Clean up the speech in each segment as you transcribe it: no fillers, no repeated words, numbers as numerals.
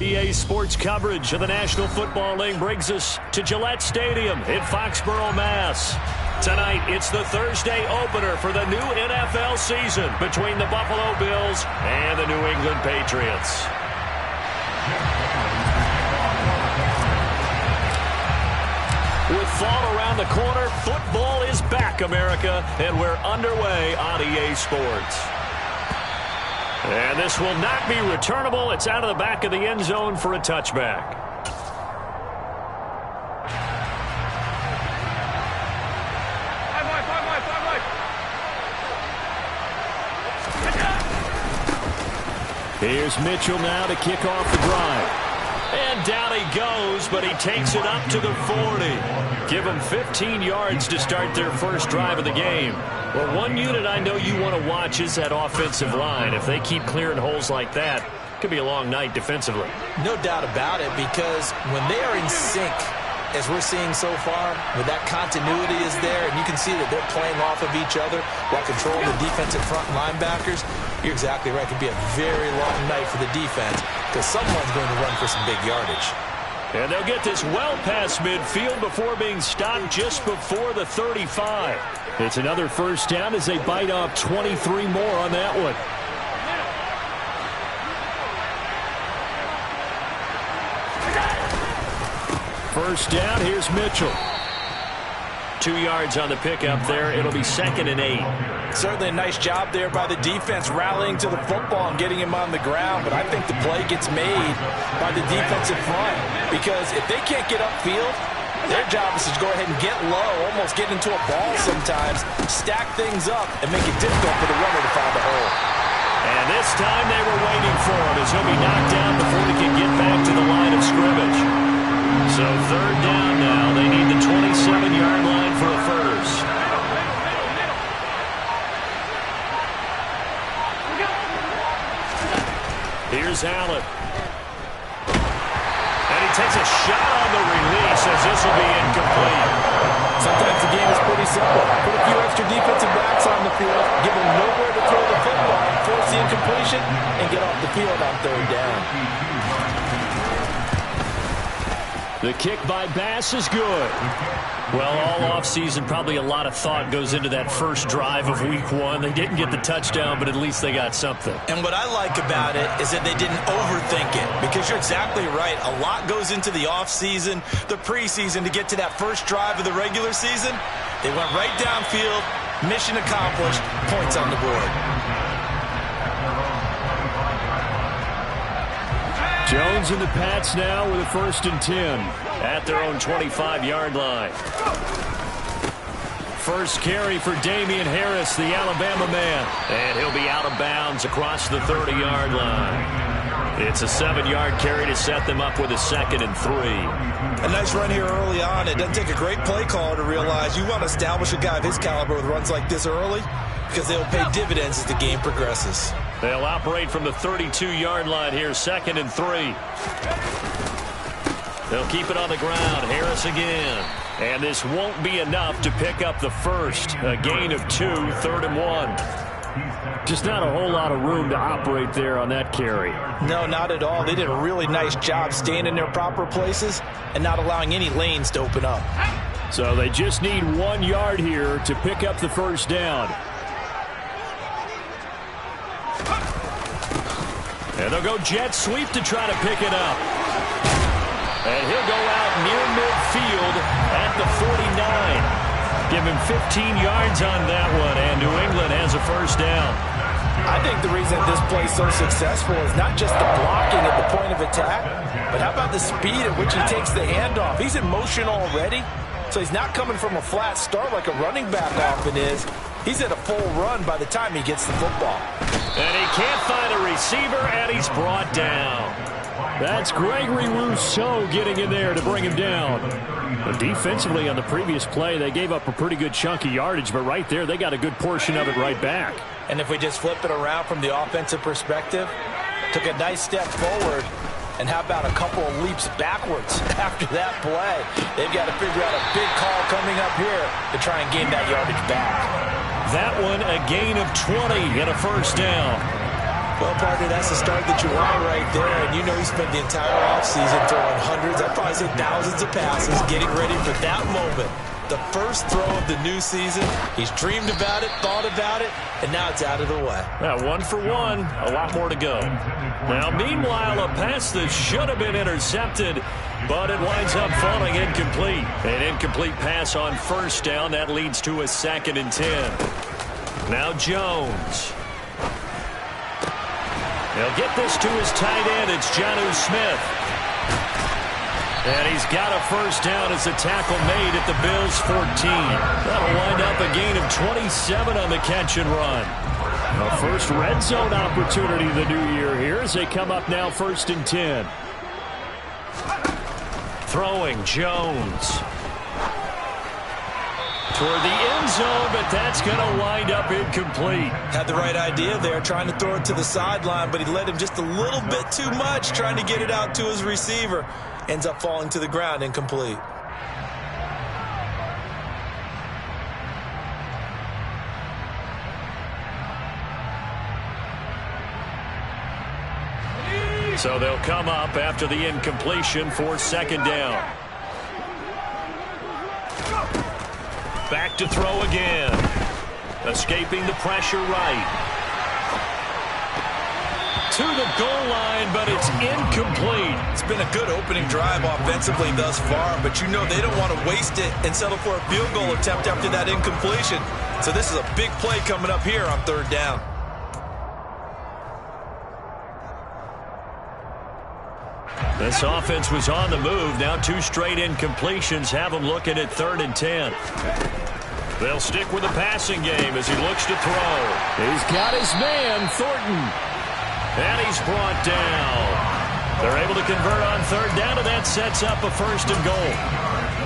EA Sports coverage of the National Football League brings us to Gillette Stadium in Foxborough, Mass. Tonight, it's the Thursday opener for the new NFL season between the Buffalo Bills and the New England Patriots. With fall around the corner, football is back, America, and we're underway on EA Sports. And this will not be returnable. It's out of the back of the end zone for a touchback. Here's Mitchell now to kick off the drive. And down he goes, but he takes it up to the 40. Give them 15 yards to start their first drive of the game. Well, one unit I know you want to watch is that offensive line. If they keep clearing holes like that, it could be a long night defensively. No doubt about it, because when they are in sync, as we're seeing so far, when that continuity is there, and you can see that they're playing off of each other while controlling the defensive front linebackers, you're exactly right. It could be a very long night for the defense because someone's going to run for some big yardage. And they'll get this well past midfield before being stopped just before the 35. It's another first down as they bite off 23 more on that one. First down, here's Mitchell. 2 yards on the pickup there. It'll be 2nd and 8. Certainly a nice job there by the defense rallying to the football and getting him on the ground. But I think the play gets made by the defensive front, because if they can't get upfield, their job is to go ahead and get low, almost get into a ball sometimes, stack things up, and make it difficult for the runner to find a hole. And this time they were waiting for him as he'll be knocked down before he can get back to the line of scrimmage. So 3rd down now. They need the 27-yard line for a first. Here's Allen. And he takes a shot on the release as this will be incomplete. Sometimes the game is pretty simple. Put a few extra defensive backs on the field, give them nowhere to throw the football, force the incompletion, and get off the field on 3rd down. The kick by Bass is good. Well, all offseason, probably a lot of thought goes into that first drive of week 1. They didn't get the touchdown, but at least they got something. And what I like about it is that they didn't overthink it, because you're exactly right. A lot goes into the offseason, the preseason, to get to that first drive of the regular season. They went right downfield, mission accomplished, points on the board. Jones and the Pats now with a 1st and 10 at their own 25-yard line. First carry for Damian Harris, the Alabama man. And he'll be out of bounds across the 30-yard line. It's a 7-yard carry to set them up with a 2nd and 3. A nice run here early on. It doesn't take a great play caller to realize you want to establish a guy of his caliber with runs like this early, because they'll pay dividends as the game progresses. They'll operate from the 32-yard line here, 2nd and 3. They'll keep it on the ground. Harris again. And this won't be enough to pick up the first. A gain of 2, 3rd and 1. Just not a whole lot of room to operate there on that carry. No, not at all. They did a really nice job staying in their proper places and not allowing any lanes to open up. So they just need 1 yard here to pick up the first down. And they'll go jet sweep to try to pick it up. And he'll go out near midfield at the 49. Give him 15 yards on that one, and New England has a first down. I think the reason this play is so successful is not just the blocking at the point of attack, but how about the speed at which he takes the handoff? He's in motion already, so he's not coming from a flat start like a running back often is. He's at a full run by the time he gets the football. And he can't find a receiver, and he's brought down. That's Gregory Rousseau getting in there to bring him down. But defensively on the previous play, they gave up a pretty good chunk of yardage, but right there, they got a good portion of it right back. And if we just flip it around from the offensive perspective, took a nice step forward, and how about a couple of leaps backwards after that play? They've got to figure out a big call coming up here to try and gain that yardage back. That one, a gain of 20 and a first down. Well, partner, that's the start that you want right there. And you know he spent the entire offseason throwing hundreds, I'd probably say thousands of passes, getting ready for that moment. The first throw of the new season. He's dreamed about it, thought about it, and now it's out of the way. Yeah, 1 for 1. A lot more to go. Now, meanwhile, a pass that should have been intercepted, but it winds up falling incomplete. An incomplete pass on first down. That leads to a 2nd and 10. Now Jones. He'll get this to his tight end. It's Jonnu Smith. And he's got a first down as a tackle made at the Bills' 14. That'll wind up a gain of 27 on the catch and run. A first red zone opportunity the new year here as they come up now 1st and 10. Throwing Jones. Toward the end zone, but that's going to wind up incomplete. Had the right idea there, trying to throw it to the sideline, but he led him just a little bit too much, trying to get it out to his receiver. Ends up falling to the ground, incomplete. So they'll come up after the incompletion for 2nd down. Back to throw again. Escaping the pressure right. To the goal line, but it's incomplete. It's been a good opening drive offensively thus far, but you know they don't want to waste it and settle for a field goal attempt after that incompletion. So this is a big play coming up here on 3rd down. This offense was on the move. Now 2 straight incompletions have them looking at 3rd and 10. They'll stick with the passing game as he looks to throw. He's got his man, Thornton. And he's brought down. They're able to convert on 3rd down, and that sets up a 1st and goal.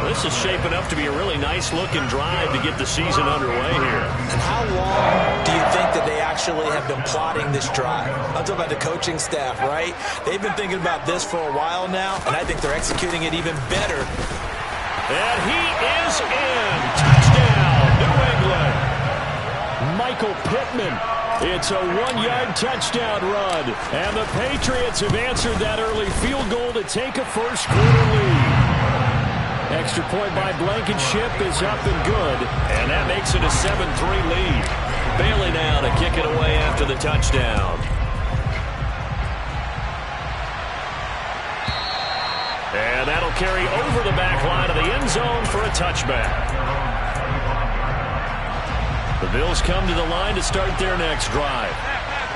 This is shaping up to be a really nice-looking drive to get the season underway here. And how long do you think that they actually have been plotting this drive? I'm talking about the coaching staff, right? They've been thinking about this for a while now, and I think they're executing it even better. And he is in. Touchdown, New England. Michael Pittman. It's a 1-yard touchdown run. And the Patriots have answered that early field goal to take a first-quarter lead. Extra point by Blankenship is up and good. And that makes it a 7-3 lead. Bailey now to kick it away after the touchdown. And that'll carry over the back line of the end zone for a touchback. The Bills come to the line to start their next drive.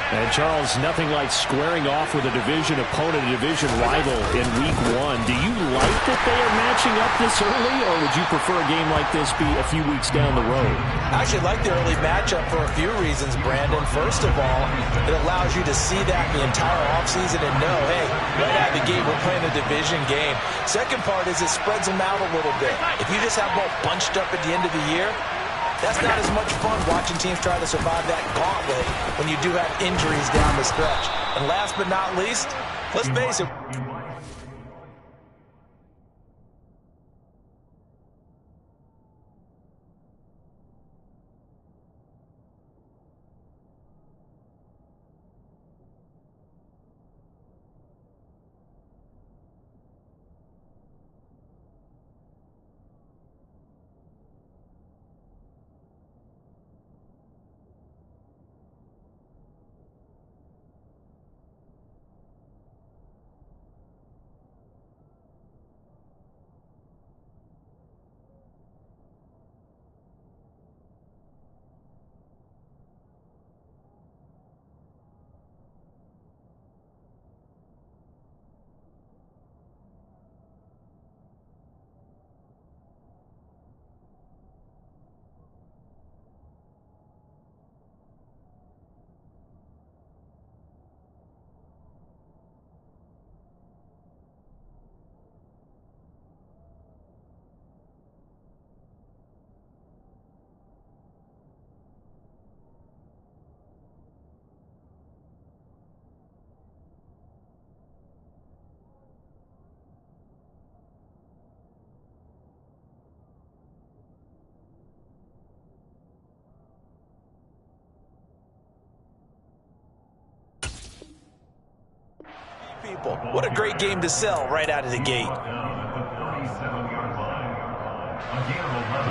And, Charles, nothing like squaring off with a division opponent, a division rival in Week 1. Do you like that they are matching up this early, or would you prefer a game like this be a few weeks down the road? I actually like the early matchup for a few reasons, Brandon. First of all, it allows you to see that the entire offseason and know, hey, right out of the gate, we're playing a division game. Second part is it spreads them out a little bit. If you just have both bunched up at the end of the year, that's not as much fun watching teams try to survive that gauntlet when you do have injuries down the stretch. And last but not least, let's face it, staple. What a great game to sell right out of the gate.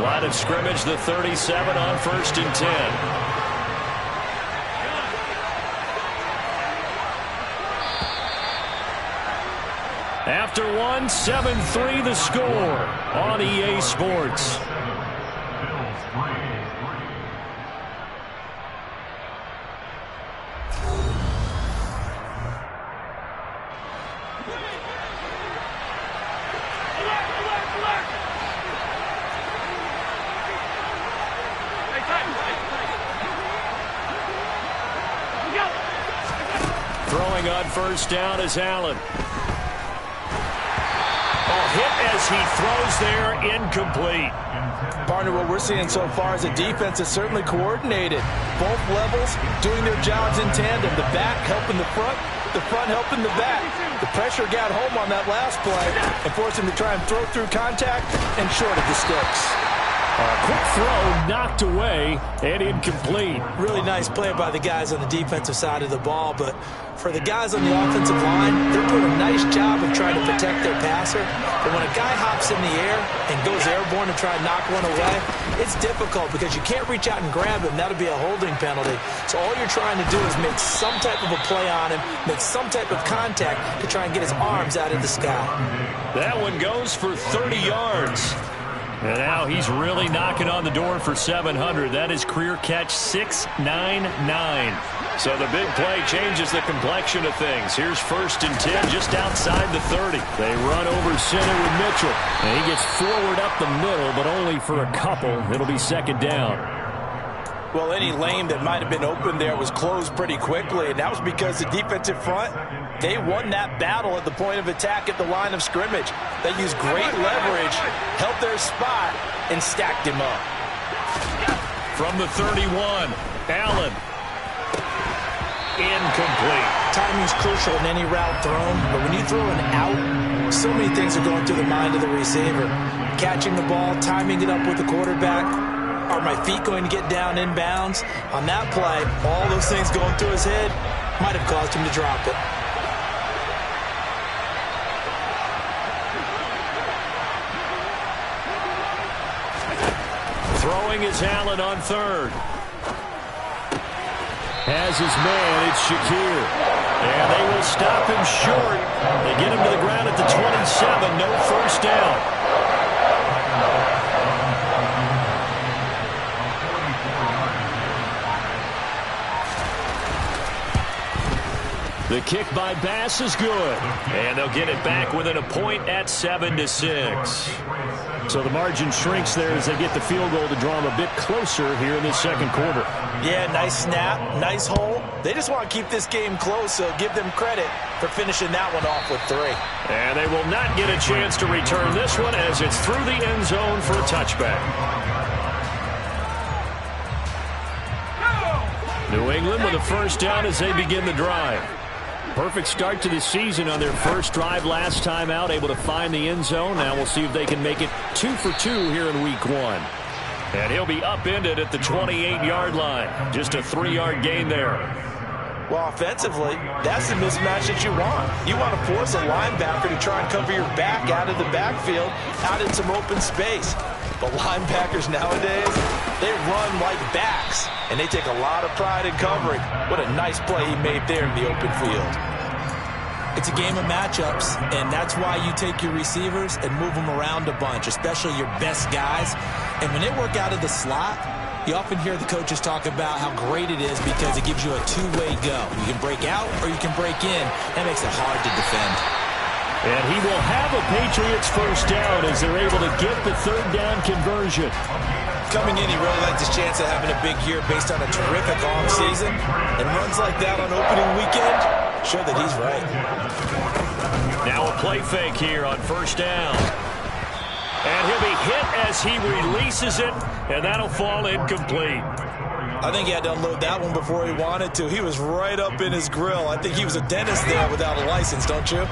Line of scrimmage, the 37 on 1st and 10. After one, 7-3 the score on EA Sports. Throwing on 1st down is Allen. Hit as he throws there, incomplete. Partner, what we're seeing so far is a defense that's certainly coordinated. Both levels doing their jobs in tandem. The back helping the front helping the back. The pressure got home on that last play and forced him to try and throw through contact and short of the sticks. Quick throw knocked away and incomplete. Really nice play by the guys on the defensive side of the ball, but for the guys on the offensive line, they're doing a nice job of trying to protect their passer. But when a guy hops in the air and goes airborne to try and knock one away, it's difficult because you can't reach out and grab him. That'll be a holding penalty. So all you're trying to do is make some type of a play on him, make some type of contact to try and get his arms out of the sky. That one goes for 30 yards. And now he's really knocking on the door for 700. That is career catch 699. So the big play changes the complexion of things. Here's 1st and 10 just outside the 30. They run over center with Mitchell. And he gets forward up the middle, but only for a couple. It'll be 2nd down. Well, any lane that might have been open there was closed pretty quickly, and that was because the defensive front, they won that battle at the point of attack at the line of scrimmage. They used great leverage, held their spot, and stacked him up. From the 31, Allen. Incomplete. Timing's crucial in any route thrown, but when you throw an out, so many things are going through the mind of the receiver. Catching the ball, timing it up with the quarterback. Are my feet going to get down inbounds? On that play, all those things going through his head might have caused him to drop it. Throwing is Allen on 3rd. Has his man, it's Shakir. And they will stop him short. They get him to the ground at the 27, no 1st down. The kick by Bass is good. And they'll get it back within a point at 7-6. So the margin shrinks there as they get the field goal to draw them a bit closer here in the 2nd quarter. Yeah, nice snap, nice hole. They just want to keep this game close, so give them credit for finishing that one off with 3. And they will not get a chance to return this one as it's through the end zone for a touchback. New England with a 1st down as they begin the drive. Perfect start to the season on their first drive last time out, able to find the end zone. Now we'll see if they can make it 2 for 2 here in week 1. And he'll be upended at the 28-yard line. Just a 3-yard gain there. Well, offensively, that's the mismatch that you want. You want to force a linebacker to try and cover your back out of the backfield, out in some open space. But linebackers nowadays, they run like backs, and they take a lot of pride in covering. What a nice play he made there in the open field. It's a game of matchups, and that's why you take your receivers and move them around a bunch, especially your best guys. And when they work out of the slot, you often hear the coaches talk about how great it is because it gives you a two-way go. You can break out or you can break in. That makes it hard to defend. And he will have a Patriots 1st down as they're able to get the 3rd down conversion. Coming in, he really likes his chance of having a big year based on a terrific offseason. And runs like that on opening weekend show that he's right. Now a play fake here on 1st down. And he'll be hit as he releases it, and that'll fall incomplete. I think he had to unload that one before he wanted to. He was right up in his grill. I think he was a dentist there without a license, don't you?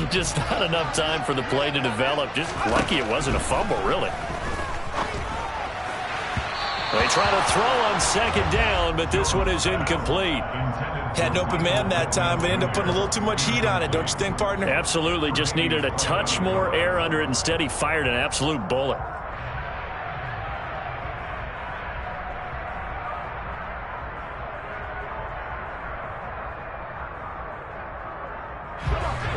Just not enough time for the play to develop. Just lucky it wasn't a fumble, really. They try to throw on second down, but this one is incomplete. Had an open man that time, but ended up putting a little too much heat on it, don't you think, partner? Absolutely. Just needed a touch more air under it. Instead, he fired an absolute bullet.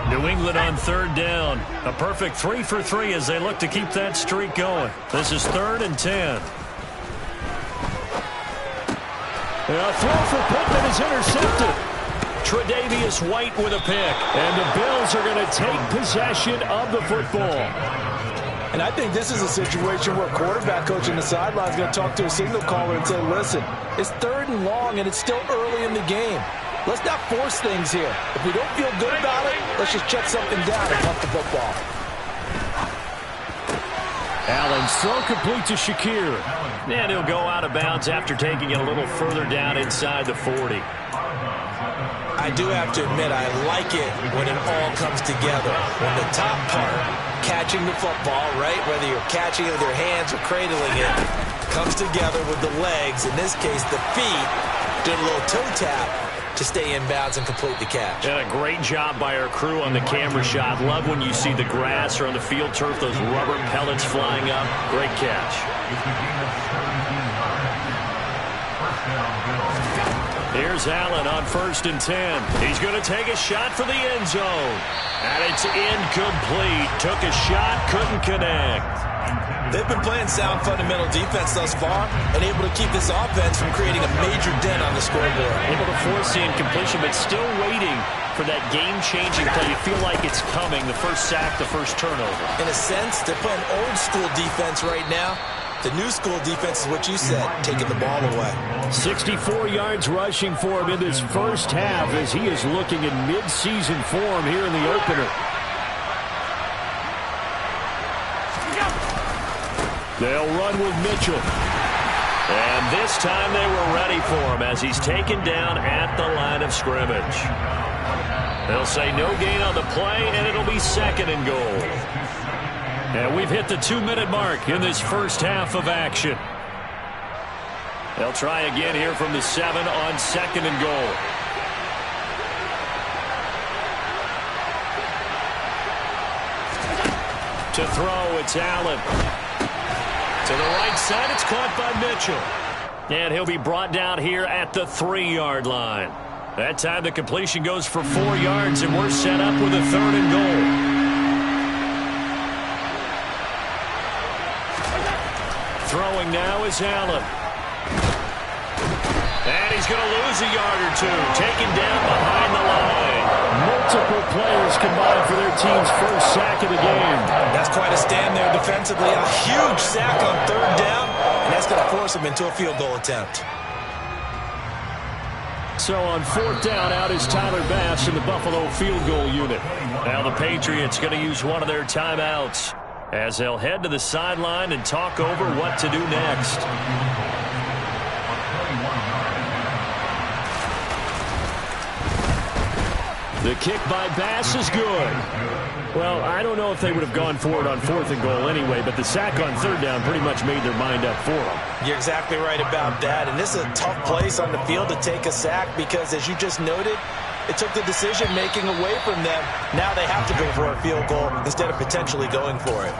New England on third down. A perfect 3 for 3 as they look to keep that streak going. This is 3rd and 10. A throw for Pittman is intercepted. Tre'Davious White with a pick. And the Bills are going to take possession of the football. And I think this is a situation where a quarterback coach on the sideline is going to talk to a signal caller and say, listen, it's 3rd and long and it's still early in the game. Let's not force things here. If we don't feel good about it, let's just check something down and punt the football. Allen's throw complete to Shakir. And he'll go out of bounds after taking it a little further down inside the 40. I do have to admit, I like it when it all comes together. When the top part, catching the football, right, whether you're catching it with your hands or cradling it, comes together with the legs, in this case the feet, did a little toe tap to stay in bounds and complete the catch. And a great job by our crew on the camera shot. Love when you see the grass or on the field turf, those rubber pellets flying up. Great catch. Here's Allen on 1st and 10. He's going to take a shot for the end zone. And it's incomplete. Took a shot, couldn't connect. They've been playing sound fundamental defense thus far and able to keep this offense from creating a major dent on the scoreboard. Able to force the incompletion, but still waiting for that game-changing play. You feel like it's coming, the first sack, the first turnover. In a sense, they're playing old-school defense right now. The new school defense is what you said, taking the ball away. 64 yards rushing for him in this first half as he is looking in mid-season form here in the opener. They'll run with Mitchell. And this time they were ready for him as he's taken down at the line of scrimmage. They'll say no gain on the play, and it'll be 2nd and goal. And we've hit the 2-minute mark in this first half of action. They'll try again here from the 7 on 2nd and goal. To throw, it's Allen. To the right side, it's caught by Mitchell. And he'll be brought down here at the 3-yard line. That time the completion goes for 4 yards, and we're set up with a 3rd and goal. Throwing now is Allen. And he's going to lose a yard or two. Taken down behind the line. Multiple players combined for their team's first sack of the game. That's quite a stand there defensively. A huge sack on 3rd down, and that's going to force him into a field goal attempt. So on 4th down, out is Tyler Bass in the Buffalo field goal unit. Now the Patriots going to use one of their timeouts as they'll head to the sideline and talk over what to do next. The kick by Bass is good. Well, I don't know if they would have gone for it on 4th and goal anyway, but the sack on 3rd down pretty much made their mind up for them. You're exactly right about that, and this is a tough place on the field to take a sack because, as you just noted, it took the decision-making away from them. Now they have to go for a field goal instead of potentially going for it.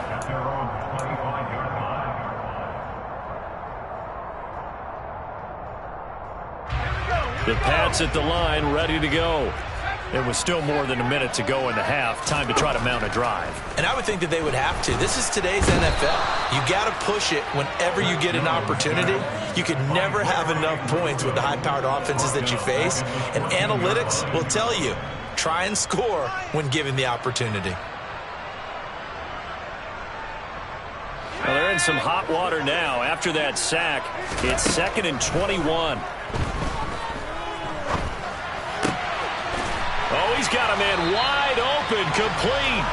The Pats at the line, ready to go. It was still more than a minute to go in the half. Time to try to mount a drive. And I would think that they would have to. This is today's NFL. You got to push it whenever you get an opportunity. You can never have enough points with the high-powered offenses that you face. And analytics will tell you, try and score when given the opportunity. Well, they're in some hot water now. After that sack, it's 2nd and 21. Oh, he's got a man wide open, complete.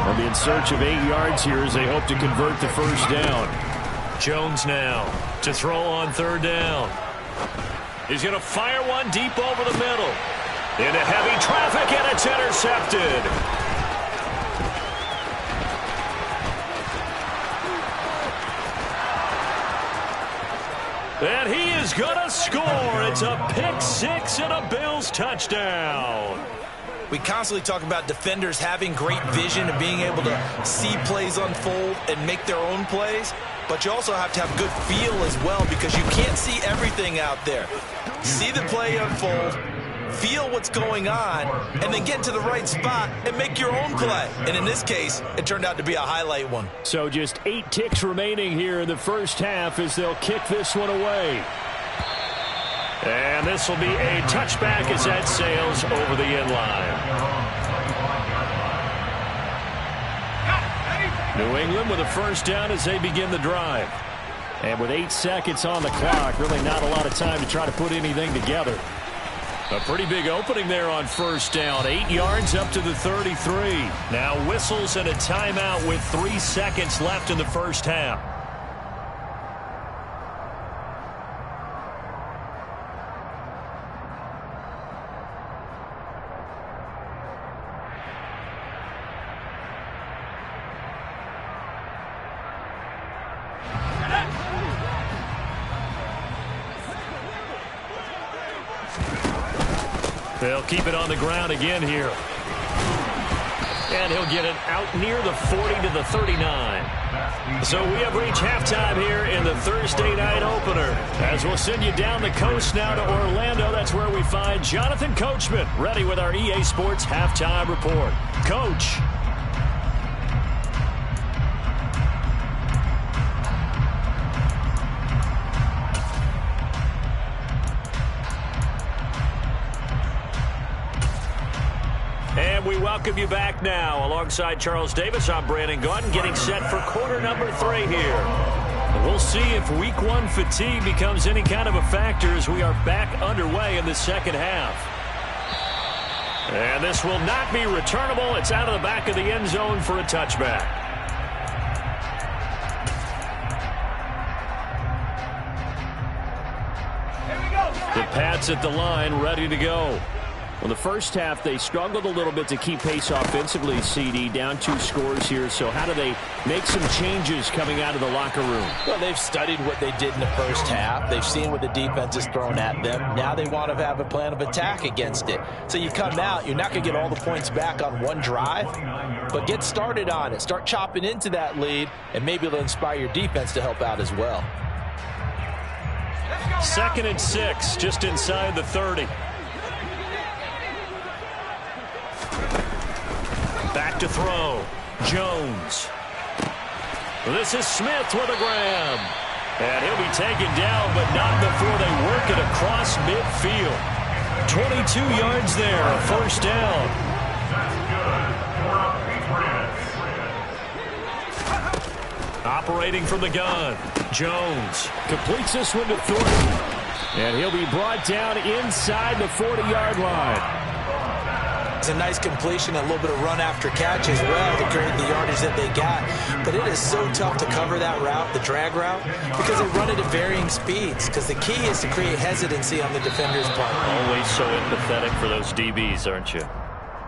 They'll be in search of 8 yards here as they hope to convert the first down. Jones now to throw on 3rd down. He's going to fire one deep over the middle. Into heavy traffic, and it's intercepted. And he is going to score. It's a pick six and a Bills touchdown. We constantly talk about defenders having great vision and being able to see plays unfold and make their own plays. But you also have to have good feel as well, because you can't see everything out there. See the play unfold, feel what's going on, and then get to the right spot and make your own play. And in this case, it turned out to be a highlight one. So just 8 ticks remaining here in the first half as they'll kick this one away. And this will be a touchback as that sails over the end line. New England with a first down as they begin the drive. And with 8 seconds on the clock, really not a lot of time to try to put anything together. A pretty big opening there on first down. 8 yards up to the 33. Now whistles and a timeout with 3 seconds left in the first half. They'll keep it on the ground again here. And he'll get it out near the 40 to the 39. So we have reached halftime here in the Thursday night opener. As we'll send you down the coast now to Orlando, that's where we find Jonathan Coachman, ready with our EA Sports halftime report. Coach. And we welcome you back now. Alongside Charles Davis, I'm Brandon Gaudin, getting set for quarter number 3 here. And we'll see if week 1 fatigue becomes any kind of a factor as we are back underway in the second half. And this will not be returnable. It's out of the back of the end zone for a touchback. The Pats at the line, ready to go. Well, the first half, they struggled a little bit to keep pace offensively, CD, down 2 scores here. So how do they make some changes coming out of the locker room? Well, they've studied what they did in the first half. They've seen what the defense has thrown at them. Now they want to have a plan of attack against it. So you come out, you're not going to get all the points back on one drive, but get started on it. Start chopping into that lead, and maybe it'll inspire your defense to help out as well. 2nd and 6, just inside the 30. Back to throw. Jones. This is Smith with a grab. And he'll be taken down, but not before they work it across midfield. 22 yards there, first down. Operating from the gun. Jones completes this one to Thornton. And he'll be brought down inside the 40-yard line. It's a nice completion, a little bit of run after catch as well to create the yardage that they got. But it is so tough to cover that route, the drag route, because they run it at varying speeds. Because the key is to create hesitancy on the defender's part. Always so empathetic for those DBs, aren't you?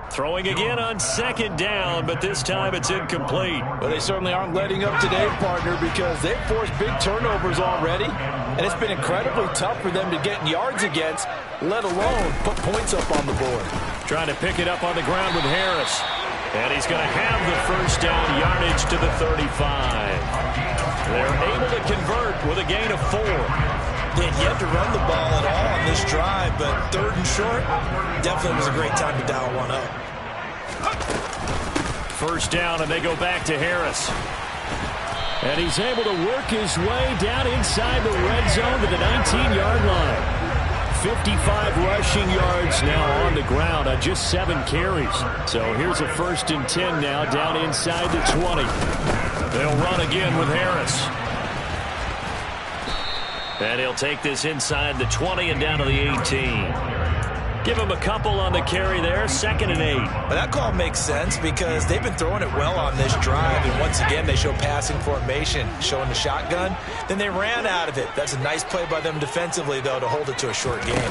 Throwing again on 2nd down, but this time it's incomplete. Well, they certainly aren't letting up today, partner, because they've forced big turnovers already. And it's been incredibly tough for them to get yards against, let alone put points up on the board. Trying to pick it up on the ground with Harris. And he's going to have the first down yardage to the 35. They're able to convert with a gain of 4. They had yet to run the ball at all on this drive, but 3rd and short, definitely was a great time to dial one up. First down, and they go back to Harris. And he's able to work his way down inside the red zone to the 19-yard line. 55 rushing yards now on the ground on just 7 carries. So here's a 1st and 10 now down inside the 20. They'll run again with Harris. And he'll take this inside the 20 and down to the 18. Give him a couple on the carry there, 2nd and 8. But that call makes sense because they've been throwing it well on this drive, and once again they show passing formation, showing the shotgun. Then they ran out of it. That's a nice play by them defensively, though, to hold it to a short game.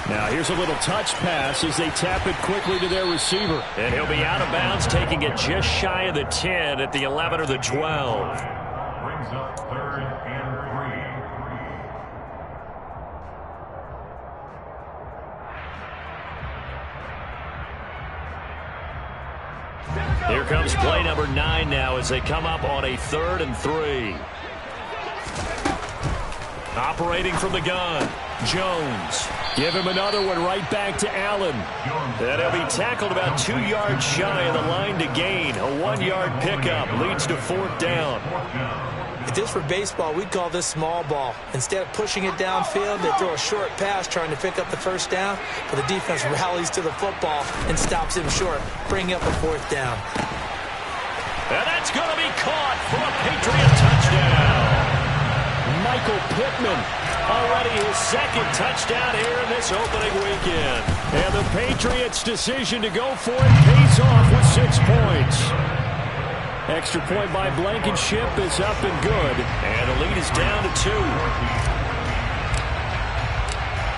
Now here's a little touch pass as they tap it quickly to their receiver. And he'll be out of bounds, taking it just shy of the 10 at the 11 or the 12. Brings up 3rd and 3. Here comes play number 9 now as they come up on a 3rd and 3. Operating from the gun, Jones. Give him another one right back to Allen. And he'll be tackled about 2 yards shy of the line to gain. A 1-yard pickup leads to 4th down. If this were baseball, we'd call this small ball. Instead of pushing it downfield, they throw a short pass trying to pick up the 1st down, but the defense rallies to the football and stops him short, bringing up a 4th down. And that's going to be caught for a Patriot touchdown. Michael Pittman, already his 2nd touchdown here in this opening weekend. And the Patriots' decision to go for it pays off with 6 points. Extra point by Blankenship is up and good. And the lead is down to 2.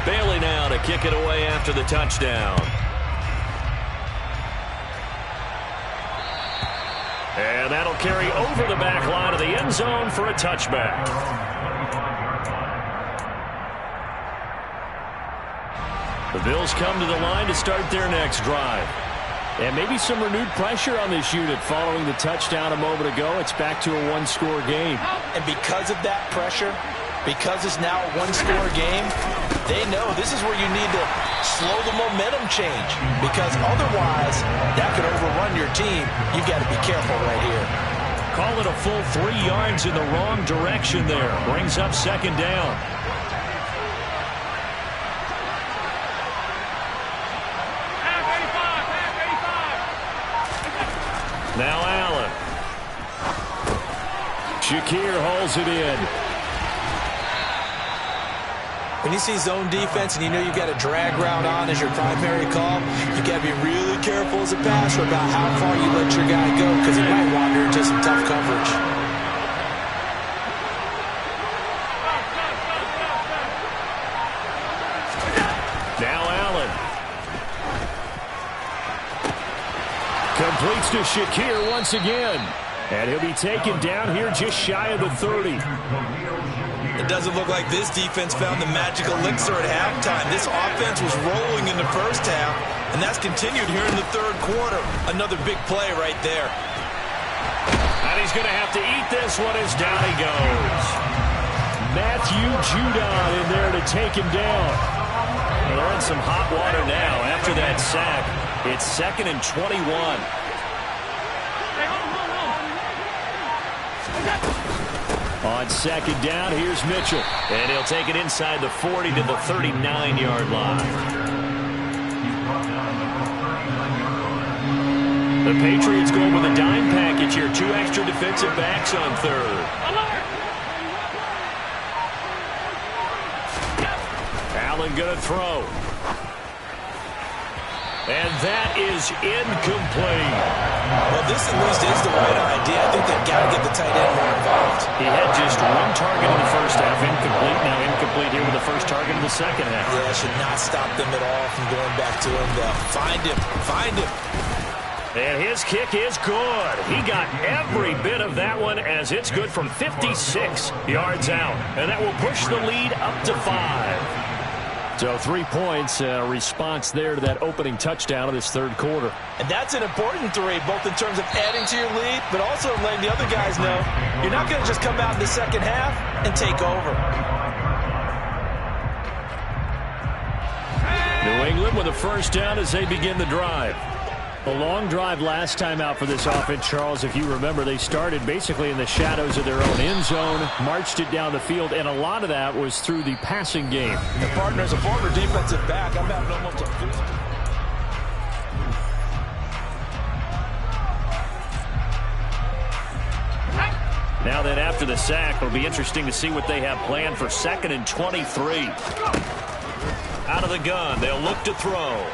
Bailey now to kick it away after the touchdown. And that'll carry over the back line of the end zone for a touchback. The Bills come to the line to start their next drive. And maybe some renewed pressure on this unit following the touchdown a moment ago. It's back to a 1-score game. And because of that pressure, because it's now a 1-score game, they know this is where you need to slow the momentum change. Because otherwise, that could overrun your team. You've got to be careful right here. Call it a full 3 yards in the wrong direction there. Brings up 2nd down. Now Allen. Shakir hauls it in. When you see zone defense and you know you've got a drag route on as your primary call, you've got to be really careful as a passer about how far you let your guy go because he might wander into some tough coverage. Now Allen. Completes to Shakir once again. And he'll be taken down here just shy of the 30. It doesn't look like this defense found the magic elixir at halftime. This offense was rolling in the 1st half, and that's continued here in the 3rd quarter. Another big play right there. And he's going to have to eat this one as down he goes. Matthew Judon in there to take him down. Well, they're in some hot water now after that sack. It's 2nd and 21. On 2nd down, here's Mitchell. And he'll take it inside the 40 to the 39-yard line. The Patriots going with a dime package here. 2 extra defensive backs on 3rd. Allen going to throw. And that is incomplete. Well, this at least is the right idea. I think they've got to get the tight end more involved. He had just 1 target in the 1st half. Incomplete. Now incomplete here with the 1st target in the 2nd half. Yeah, it should not stop them at all from going back to him. Find him. Find him. And his kick is good. He got every bit of that one as it's good from 56 yards out. And that will push the lead up to 5. So 3 points, response there to that opening touchdown of this 3rd quarter. And that's an important 3, both in terms of adding to your lead, but also letting the other guys know you're not going to just come out in the 2nd half and take over. New England with a 1st down as they begin the drive. A long drive last time out for this offense, Charles. If you remember, they started basically in the shadows of their own end zone, marched it down the field, and a lot of that was through the passing game. The partner's a former defensive back. I'm having almost a physical. Now then, after the sack, it'll be interesting to see what they have planned for 2nd and 23. Out of the gun, they'll look to throw.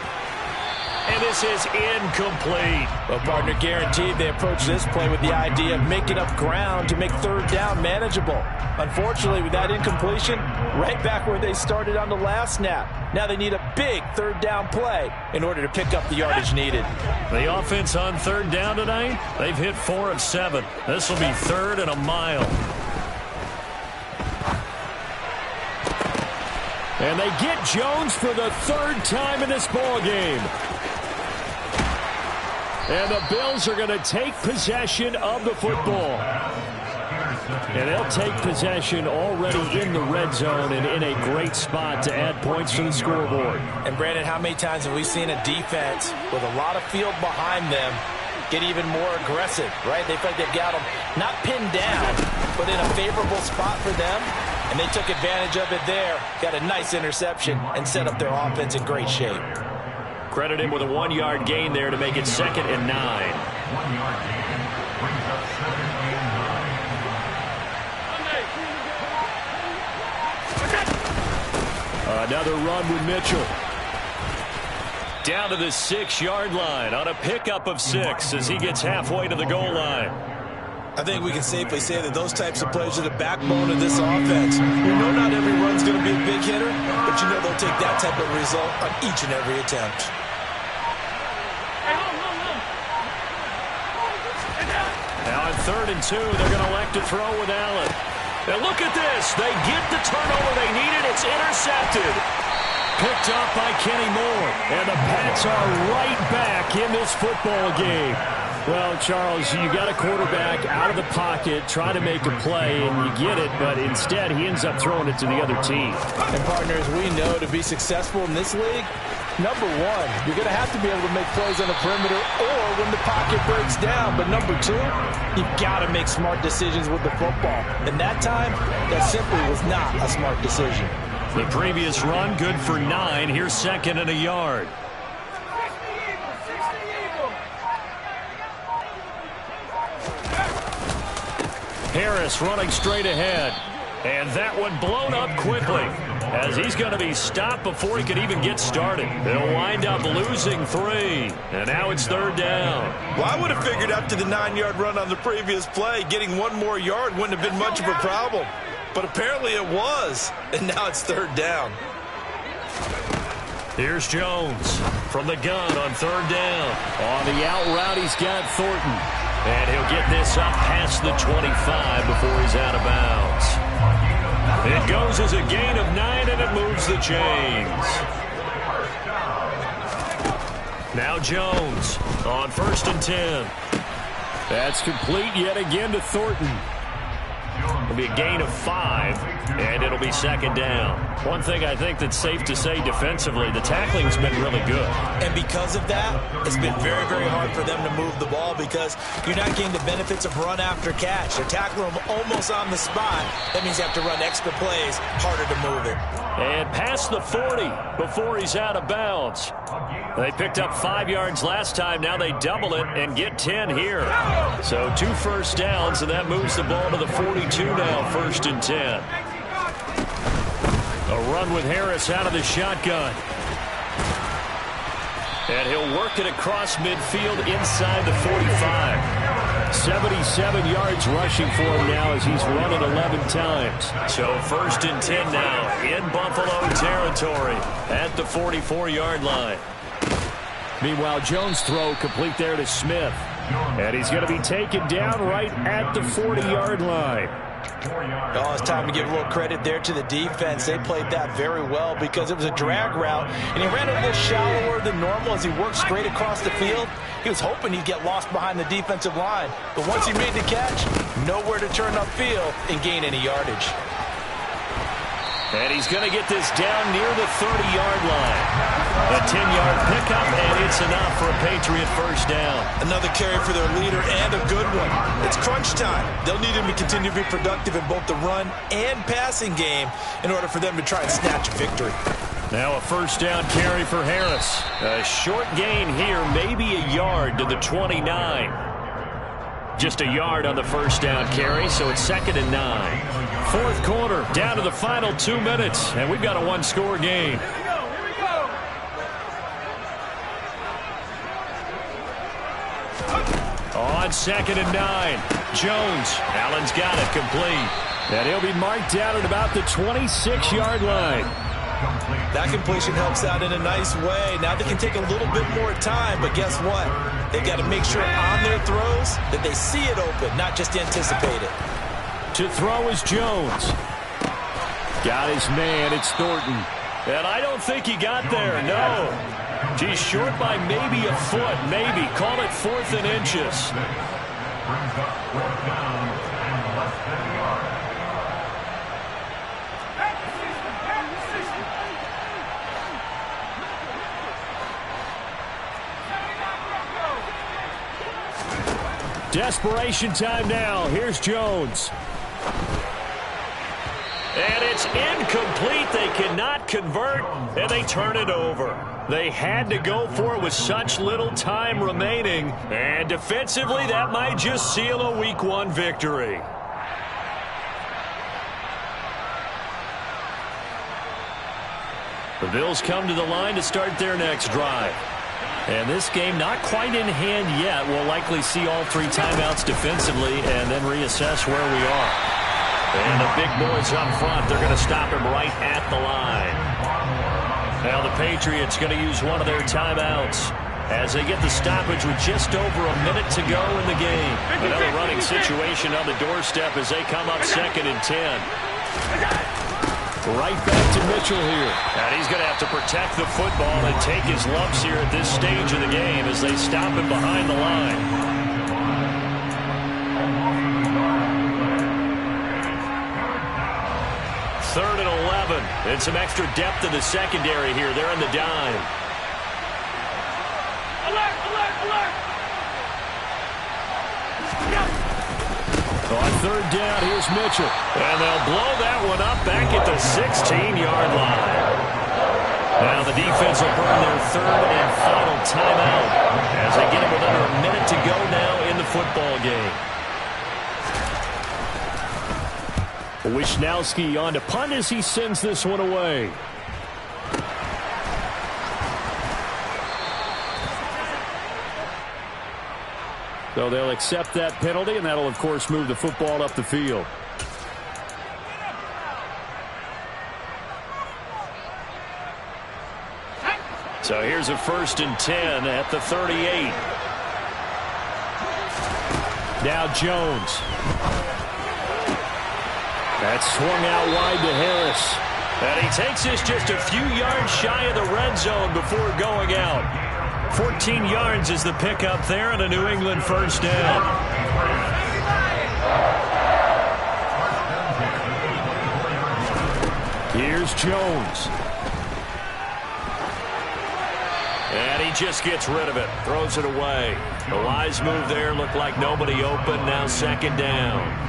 And this is incomplete. Well, partner, guaranteed they approach this play with the idea of making up ground to make 3rd down manageable. Unfortunately, with that incompletion, right back where they started on the last snap. Now they need a big 3rd down play in order to pick up the yardage needed. The offense on 3rd down tonight, they've hit 4 of 7. This will be 3rd and a mile. And they get Jones for the 3rd time in this ball game. And the Bills are going to take possession of the football. And they'll take possession already in the red zone and in a great spot to add points to the scoreboard. And, Brandon, how many times have we seen a defense with a lot of field behind them get even more aggressive, right? They feel like they've got them not pinned down, but in a favorable spot for them. And they took advantage of it there, got a nice interception, and set up their offense in great shape. Credit him with a 1-yard gain there to make it 2nd and 9. 1-yard gain. Brings up 2nd and 9. Another run with Mitchell. Down to the 6-yard line on a pickup of 6 as he gets halfway to the goal line. I think we can safely say that those types of plays are the backbone of this offense. You know not every run's going to be a big hitter, but you know they'll take that type of result on each and every attempt. Now on 3rd and 2, they're going to elect to throw with Allen. And look at this. They get the turnover they needed. It's intercepted. Picked up by Kenny Moore. And the Pats are right back in this football game. Well, Charles, you got a quarterback out of the pocket trying to make a play, and you get it, but instead he ends up throwing it to the other team. And, partners, we know to be successful in this league, number one, you're going to have to be able to make plays on the perimeter or when the pocket breaks down. But number two, you've got to make smart decisions with the football. And that time, that simply was not a smart decision. The previous run, good for 9. Here's 2nd and a yard. Harris running straight ahead. And that one blown up quickly as he's going to be stopped before he can even get started. They'll wind up losing 3. And now it's 3rd down. Well, I would have figured after the 9-yard run on the previous play, getting 1 more yard wouldn't have been much of a problem. But apparently it was. And now it's 3rd down. Here's Jones from the gun on 3rd down. On the out route, he's got Thornton. And he'll get this up past the 25 before he's out of bounds. It goes as a gain of 9, and it moves the chains. Now Jones on 1st and 10. That's complete yet again to Thornton. It'll be a gain of 5, and it'll be 2nd down. One thing I think that's safe to say defensively, the tackling's been really good. And because of that, it's been very, very hard for them to move the ball because you're not getting the benefits of run after catch. They're tackling them almost on the spot. That means you have to run extra plays, harder to move it. And past the 40 before he's out of bounds. They picked up 5 yards last time. Now they double it and get 10 here. So 2 first downs, and that moves the ball to the 42 now, 1st and 10. A run with Harris out of the shotgun. And he'll work it across midfield inside the 45. 77 yards rushing for him now as he's run it 11 times. So 1st and 10 now in Buffalo territory at the 44-yard line. Meanwhile, Jones' throw complete there to Smith. And he's going to be taken down right at the 40-yard line. Oh, it's time to give a little credit there to the defense. They played that very well because it was a drag route, and he ran a little shallower than normal as he worked straight across the field. He was hoping he'd get lost behind the defensive line, but once he made the catch, nowhere to turn upfield and gain any yardage. And he's going to get this down near the 30-yard line. A 10-yard pickup, and it's enough for a Patriot first down. Another carry for their leader and a good one. It's crunch time. They'll need him to continue to be productive in both the run and passing game in order for them to try and snatch a victory. Now a first down carry for Harris. A short gain here, maybe a yard to the 29. Just a yard on the first down carry, so it's 2nd and 9. 4th quarter, down to the final 2 minutes, and we've got a 1-score game. On 2nd and 9, Jones. Allen's got it complete. And he'll be marked down at about the 26-yard line. That completion helps out in a nice way. Now they can take a little bit more time, but guess what? They've got to make sure on their throws that they see it open, not just anticipate it. To throw is Jones. Got his man. It's Thornton. And I don't think he got there, no. He's short by maybe a foot, maybe. Call it 4th and inches. Brings up 4th down and less than a yard. Desperation time now. Here's Jones. And it's incomplete. They cannot convert, and they turn it over. They had to go for it with such little time remaining. And defensively, that might just seal a Week 1 victory. The Bills come to the line to start their next drive. And this game not quite in hand yet. We'll likely see all 3 timeouts defensively and then reassess where we are. And the big boys up front, they're going to stop him right at the line. Now the Patriots going to use one of their timeouts as they get the stoppage with just over a minute to go in the game. Another running situation on the doorstep as they come up 2nd and 10. Right back to Mitchell here. And he's going to have to protect the football and take his lumps here at this stage of the game as they stop him behind the line. 3rd and 11. And some extra depth in the secondary here. They're in the dime. Alert, alert, alert! On 3rd down, here's Mitchell. And they'll blow that one up back at the 16-yard line. Now the defense will burn their 3rd and final timeout as they get it with under a minute to go now in the football game. Wishnowski on to punt as he sends this one away. So they'll accept that penalty, and that'll, of course, move the football up the field. So here's a 1st and 10 at the 38. Now Jones. That's swung out wide to Harris. And he takes this just a few yards shy of the red zone before going out. 14 yards is the pickup there and a New England 1st down. Here's Jones. And he just gets rid of it. Throws it away. The wise move there. Looked like nobody open. Now 2nd down.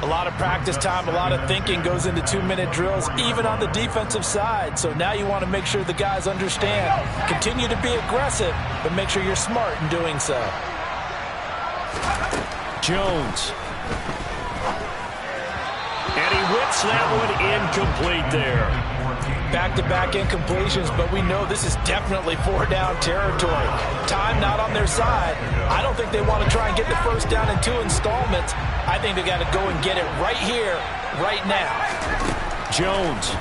A lot of practice time, a lot of thinking goes into 2-minute drills, even on the defensive side. So now you want to make sure the guys understand. Continue to be aggressive, but make sure you're smart in doing so. Jones. And he whips that one incomplete there. Back-to-back incompletions, but we know this is definitely 4-down territory. Time not on their side. I don't think they want to try and get the 1st down in 2 installments. I think they got to go and get it right here, right now. Jones.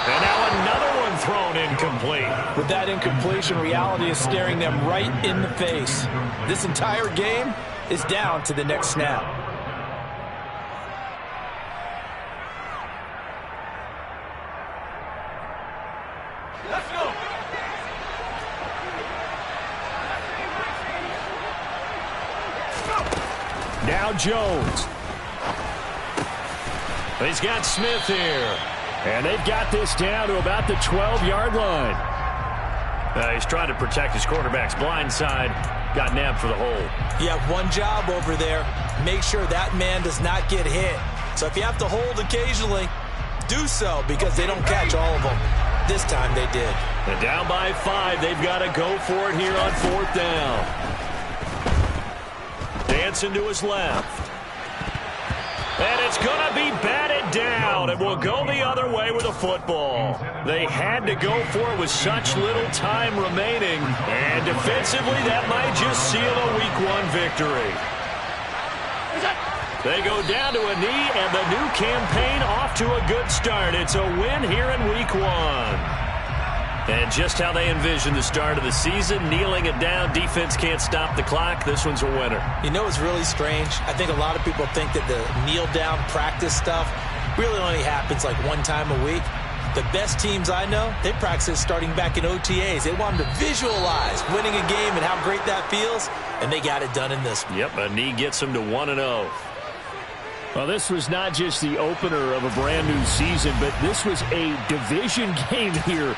And now another one thrown incomplete. With that incompletion, reality is staring them right in the face. This entire game is down to the next snap. Let's go. Now Jones. He's got Smith here. And they've got this down to about the 12-yard line. He's trying to protect his quarterback's blind side. Got nabbed for the hold. You have one job over there. Make sure that man does not get hit. So if you have to hold occasionally, do so because they don't catch all of them. This time they did. And down by 5. They've got to go for it here on 4th down. Dancing to his left. And it's going to be batted down. It will go the other way with the football. They had to go for it with such little time remaining. And defensively, that might just seal a Week 1 victory. They go down to a knee, and the new campaign off to a good start. It's a win here in Week 1. And just how they envision the start of the season, kneeling it down, defense can't stop the clock. This one's a winner. You know, it's really strange. I think a lot of people think that the kneel-down practice stuff really only happens like one time a week. The best teams I know, they practice starting back in OTAs. They want them to visualize winning a game and how great that feels, and they got it done in this one. Yep, a knee gets them to 1-0. Well, this was not just the opener of a brand new season, but this was a division game here